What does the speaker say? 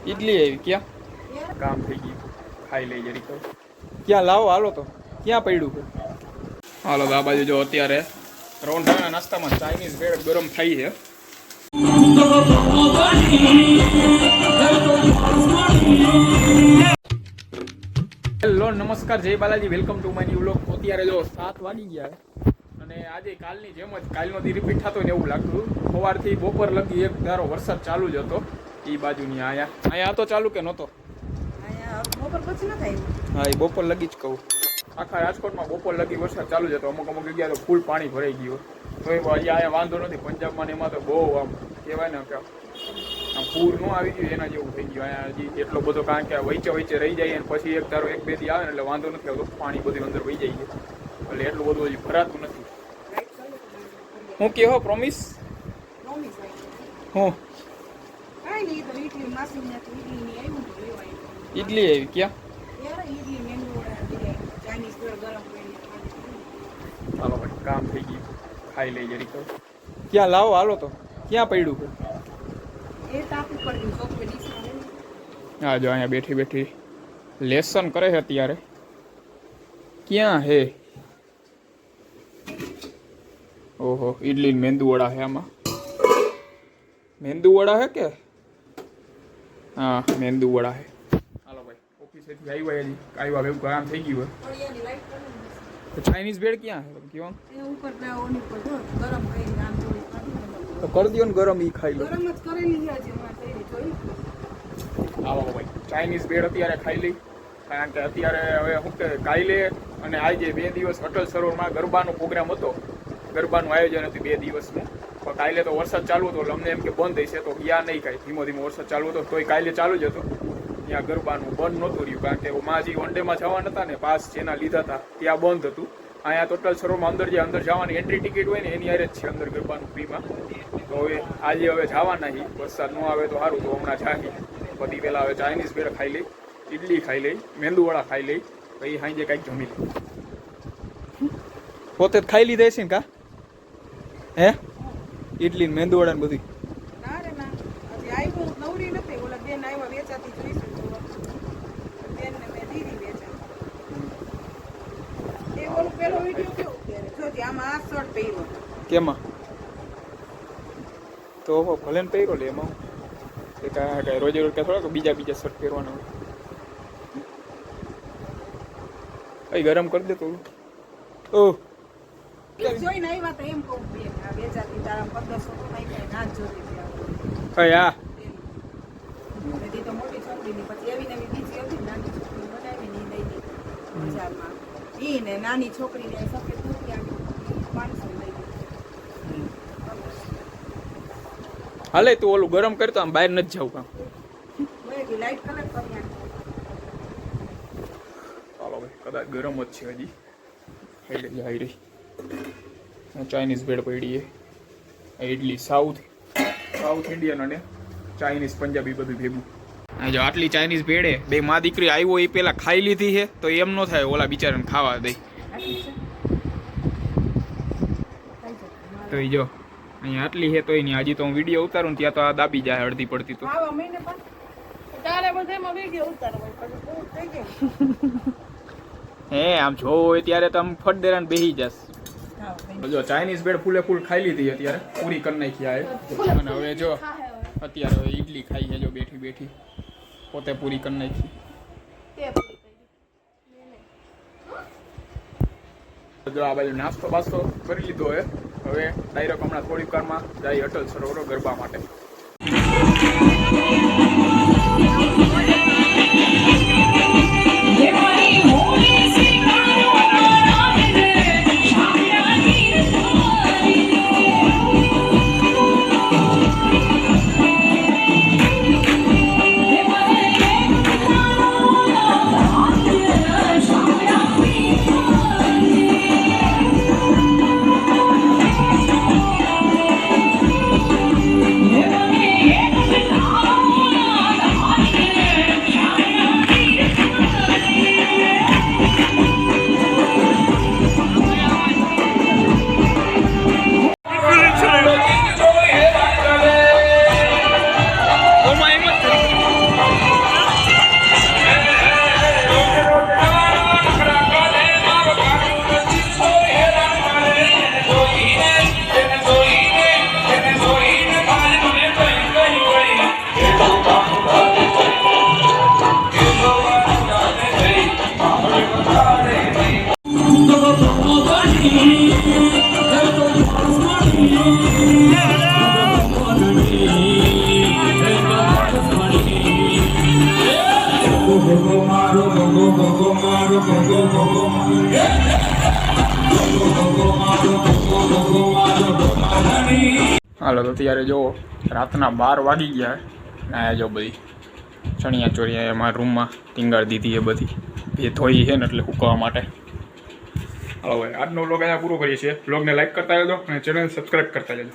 इडली है क्या काम થઈ ગયું ખાઈ લઈ જરી તો ક્યાં લાવો હાલો તો ક્યાં પડ્યું છે હાલો આ બાજુ જો અત્યારે રોંઢાના નાસ્તામાં ચાઇનીઝ ભેળ ગરમ થઈ છે હેલો નમસ્કાર જય Balaji welcome to my new vlog અત્યારે જો 7 વાગી ગયા અને આજે કાલની જેમ જ કાલનો દી રિપીટ થતો ને એવું લાગતું સવારથી બપોર લગી એક ધારો વરસાદ ચાલુ જ હતો એ બાજુની અહીંયા તો ચાલુ કે નહોતો બપોર પછી ન થાય હા એ બપોર લગી જ કહું આખા રાજકોટમાં બપોર લગી વરસાદ ચાલુ જ હતો અમુક જગ્યાએ તો ફૂલ પાણી ભરાઈ ગયું તો એ અહીંયા વાંધો નથી પંજાબમાં ને એમાં તો બહુ આમ કહેવાય ને કે આમ પૂર ન આવી ગયું એના જેવું થઈ ગયું અહીંયા હજી એટલો બધો કારણ કે વચ્ચે રહી જાય અને પછી એક ધારો એક બે દી આવે ને એટલે વાંધો નથી આવતો પાણી બધું અંદર વહી જાય એટલે એટલું બધું હજી ભરાતું નથી હું કહો પ્રોમિસ હું इडली है क्या हालो भाई काम થઈ ગયું ખાઈ લઈ જરી તો ક્યાં લાવો હાલો તો ક્યાં પડ્યું છે એ તાપ ઉપર ગયું ચોક पे ડીશ આ જો અહીંયા બેઠી બેઠી લેસન કરે છે અત્યારે ક્યાં હે ઓહો ઇડલી મેંદુ વડા છે આમાં મેંદુ વડા है કે हाँ मेंदू वड़ा है हालो भाई ऑफिस से આવ્યા હજી આવ્યા એવું કામ થઈ ગયું તો ચાઇનીઝ ભેળ ક્યાં છે ક્યો એ ઉપર पे ઓની પર જો ગરમ કરી આમ થોડી તો કરી દયો ને ગરમ ઈ ખાઈ લો ગરમ જ કરેલી છે જે માં થઈ જોઈ હાલો ભાઈ ચાઇનીઝ ભેળ અત્યારે ખાઈ લઈ કારણ કે અત્યારે હવે શું કે કાલે અને આજે 2 દિવસ અટલ સરોવરમાં ગરબાનો પ્રોગ્રામ હતો ગરબાનું આયોજન હતું 2 દિવસનું પણ કાલે તો વરસાદ ચાલુ હતો એટલે અમને એમ કે બંધ થશે તો ગયા નહીં કાંઈ ધીમો ધીમો વરસાદ ચાલુ હતો તોય કાલે ચાલુ જ હતો ત્યાં ગરબાનું બંધ નહોતું રહ્યું કારણ કે માજી વનડેમાં જવા નતા ને પાસ જેના લીધા હતા ત્યાં બંધ હતું અહીંયા ટોટલ સરોવરમાં અંદર જવાની એન્ટ્રી ટિકિટ હોય ને એની હારે જ છે અંદર ગરબાનું ફ્રીમાં તો હવે આજે હવે જવાના નહીં વરસાદ ન આવે તો સારું તો હમણાં જાગી બધી પહેલાં હવે ચાઇનીઝ ભેળ ખાઈ લઈ ઇડલી ખાઈ લઈ મેંદુવડા ખાઈ લઈ પછી સાંજે કાંઈક જમી લઈ પોતે જ ખાઈ લીધા છે ને કા હે ઇડલી ને મેંદુવડા ને બધું ના રે ના હજી આવ્યો નવરી નથી ઓલા બેન આવ્યા વેચાતી જોઈશું તો બેન ને મે દીધી વેચાતી એ ઓલો પેલો વિડિયો કેવો ત્યારે જોજે આમાં આ શર્ટ પહેર્યો કેમાં તો ભલે ને પહેરો લે એમાં એ કાંઈ રોજે રોજ થોડા બીજા શર્ટ પહેરવાના હોય ગરમ કરી દે થોડું ઓહ જોઈને આવ્યા તો એમ કહું બેન આ વેચાતી તારા 1500 નાખ્યા ના જોતી કયા બધી તો મોટી છોકરીની પછી એવી નવી બીજી હતી નાની છોકરી બનાવી ને લઈ ગઈ બજારમાં ઈ ને નાની છોકરીને સફેદ કુર્તી આપી 500 લઈ ગઈ હાલે તું ઓલું ગરમ કરતો આમ બહાર નથી જવું કામ મેં લાઈટ કલર કરી ચાલો ભાઈ કદાચ ગરમ જ છે હજી ખાઈ લઈ આવી રહી ચાઇનીઝ ભેળ પડી છે ઇડલી સાઉથ ઇન્ડિયન અને ચાઇનીઝ પંજાબી બધું ભેગું જો આટલી ચાઇનીઝ ભેળે બે માં દીકરી આવ્યો એ પેલા ખાઈ લીધી છે તો એમ નો થાય ઓલા બિચારાને ખાવા દે તો એ જો અહીંયા આટલી છે તો એની હજી તો હું વિડીયો ઉતારું ત્યાં તો આ દાબી જાય અડધી પડતી તો હે આમ જો હોય ત્યારે તો આમ ફટદેરાને બેસી જશે જો ચાઇનીઝ ભેળ ફૂલે ફૂલ ખાઈ લીધી અત્યારે પૂરી કરી નાખી આ અને હવે જો અત્યારે હવે ઇડલી ખાઈ છે જો બેઠી બેઠી પોતે પૂરી કરી નાખી જો આ બાજુ નાસ્તો બાસ્તો કરી લીધો હવે ડાયરેક્ટ હમણાં થોડીક વારમાં જાય અટલ સરોવર ગરબા માટે હાલો તો અત્યારે જો રાતના 12 વાગી ગયા ને આ જો બધી ચણિયા ચોરી મારા રૂમમાં ટીંગાળ દીધી એ બધી એ ધોઈ છે ને એટલે સૂકવવા માટે. હાલો ભાઈ આજનો વ્લોગ અહીંયા પૂરો કરીએ છીએ. વ્લોગને લાઈક કરતા રહેજો અને ચેનલ સબસ્ક્રાઈબ કરતા રહેજો.